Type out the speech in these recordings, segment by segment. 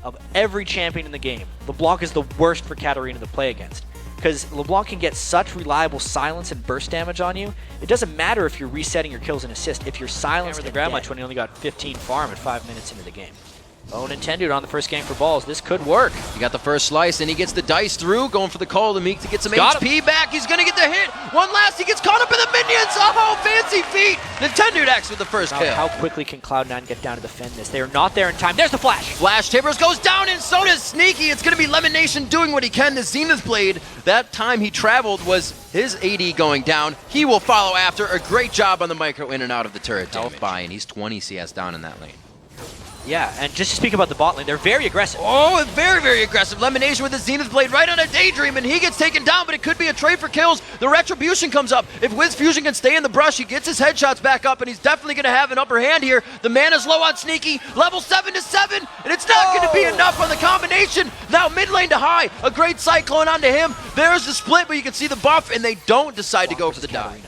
of every champion in the game, LeBlanc is the worst for Katarina to play against. Because LeBlanc can get such reliable silence and burst damage on you. It doesn't matter if you're resetting your kills and assists. If you're silenced the ground match when he only got 15 farm at 5 minutes into the game. Oh, Nintendude on the first gang for balls. This could work. He got the first slice, and he gets the dice through, going for the call to Meek to get some HP back. He's going to get the hit. One last. He gets caught up in the minions. Oh, fancy feet. NintendudeX with the first kill. How quickly can Cloud9 get down to defend this? They are not there in time. There's the flash. Flash Timbers goes down, and so does Sneaky. It's going to be LemonNation doing what he can. The Zenith Blade, that time he traveled was his AD going down. He will follow after. A great job on the micro in and out of the turret health buy, and he's 20 CS down in that lane. Yeah, and just to speak about the bot lane, they're very aggressive. Oh, very, very aggressive. LemonNation with the Zenith Blade right on a Daydreamin. He gets taken down, but it could be a trade for kills. The Retribution comes up. If WizfujiiN can stay in the brush, he gets his headshots back up, and he's definitely going to have an upper hand here. The mana's low on Sneaky. Level 7 to 7, and it's not going to be enough on the combination. Now mid lane to high. A great Cyclone onto him. There's the split, but you can see the buff, and they don't decide to go for the dive.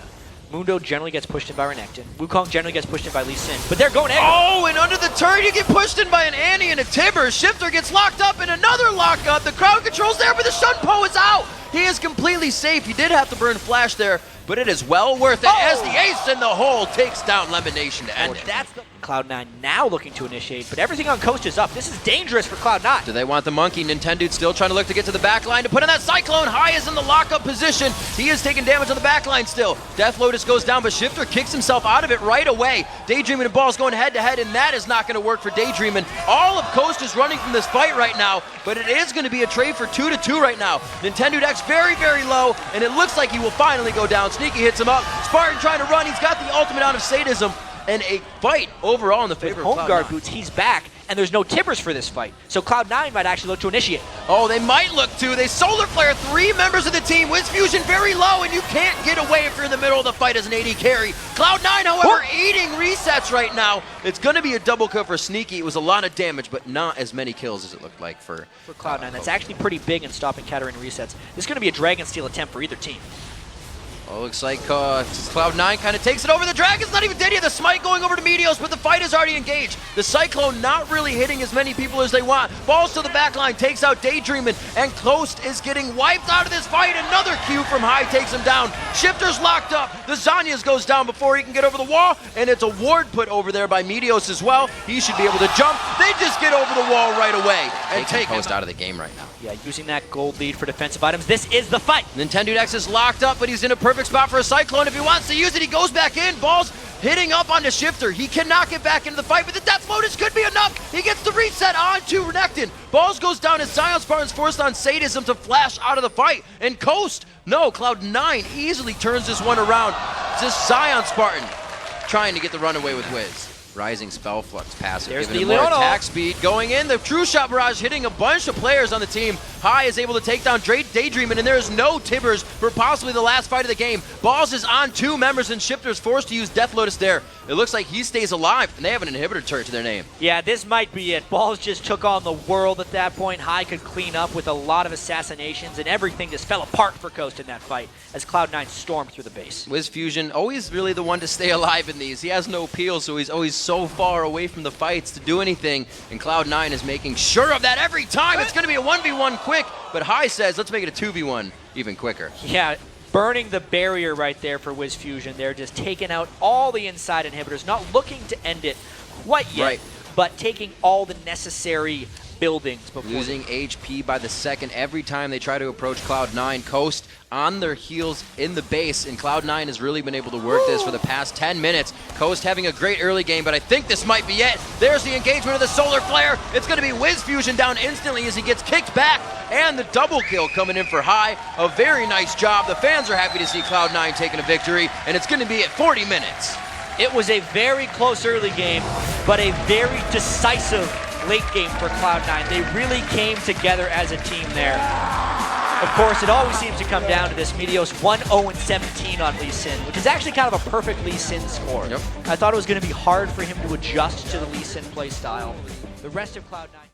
Mundo generally gets pushed in by Renekton. Wukong generally gets pushed in by Elise, but they're going aggro. Oh, and under the turret you get pushed in by an Annie and a Timber. Shiphter gets locked up and another lockup. The crowd control's there, but the Shunpo is out. He is completely safe. He did have to burn Flash there, but it is well worth it as the ace in the hole takes down LemonNation to end it. That's the Cloud9 now looking to initiate, but everything on Coast is up. This is dangerous for Cloud9. Do they want the monkey? Nintendude still trying to look to get to the back line to put in that Cyclone. High is in the lockup position. He is taking damage on the back line still. Death Lotus goes down, but Shiphter kicks himself out of it right away. Daydreamin and Balls going head to head, and that is not going to work for Daydreamin. All of Coast is running from this fight right now, but it is going to be a trade for 2-2 right now. NintendudeX very, very low, and it looks like he will finally go down. Sneaky hits him up. Spartan trying to run. He's got the ultimate out of sadism. And a fight overall in the favor of Cloud9. Home guard boots, he's back, and there's no Timbers for this fight. So Cloud9 might actually look to initiate. Oh, they might look to. They Solar Flare 3 members of the team. WizfujiiN very low, and you can't get away if you're in the middle of the fight as an AD carry. Cloud9, however, eating resets right now. It's going to be a double kill for Sneaky. It was a lot of damage, but not as many kills as it looked like for Cloud9. That's actually pretty big in stopping Katarina resets. This is going to be a Dragon Steal attempt for either team. Oh, looks like Cloud9 kind of takes it over. The Dragon's not even dead yet. The smite going over to Meteos, but the fight is already engaged. The Cyclone not really hitting as many people as they want. Balls to the back line, takes out Daydreamin, and Coast is getting wiped out of this fight. Another Q from high takes him down. Shiphter's locked up. The Zanyas goes down before he can get over the wall, and it's a ward put over there by Meteos as well. He should be able to jump. They just get over the wall right away and take Coast out of the game right now. Yeah, using that gold lead for defensive items. This is the fight. NintendudeX is locked up, but he's in a perfect spot for a Cyclone. If he wants to use it, he goes back in. Balls hitting up onto Shiphter. He cannot get back into the fight, but the Death Lotus could be enough. He gets the reset onto Renekton. Balls goes down as ZionSpartan's forced on sadism to flash out of the fight. And Coast, no, Cloud9 easily turns this one around. Just ZionSpartan trying to get the runaway with Wiz. Rising Spell Flux passive, there's giving the him more attack speed going in. The True Shot Barrage hitting a bunch of players on the team. High is able to take down Daydreamin, and there is no Timbers for possibly the last fight of the game. Balls is on 2 members, and Shiphter's forced to use Death Lotus there. It looks like he stays alive, and they have an inhibitor turret to their name. Yeah, this might be it. Balls just took on the world at that point. High could clean up with a lot of assassinations, and everything just fell apart for Coast in that fight as Cloud9 stormed through the base. WizfujiiN always really the one to stay alive in these. He has no peel, so he's always so far away from the fights to do anything, and Cloud9 is making sure of that every time. It's going to be a 1v1 quick, but High says, let's make it a 2v1 even quicker. Yeah, burning the barrier right there for WizfujiiN. They're just taking out all the inside inhibitors, not looking to end it quite yet, but taking all the necessary buildings before. Losing HP by the second every time they try to approach Cloud9. Coast on their heels in the base, and Cloud9 has really been able to work this for the past 10 minutes. Coast having a great early game, but I think this might be it. There's the engagement of the Solar Flare. It's going to be WizfujiiN down instantly as he gets kicked back, and the double kill coming in for High. A very nice job. The fans are happy to see Cloud9 taking a victory, and it's going to be at 40 minutes. It was a very close early game, but a very decisive late game for Cloud9. They really came together as a team there. Of course, it always seems to come down to this Meteos 1-0-17 on Lee Sin, which is actually kind of a perfect Lee Sin score. I thought it was going to be hard for him to adjust to the Lee Sin play style. The rest of Cloud9...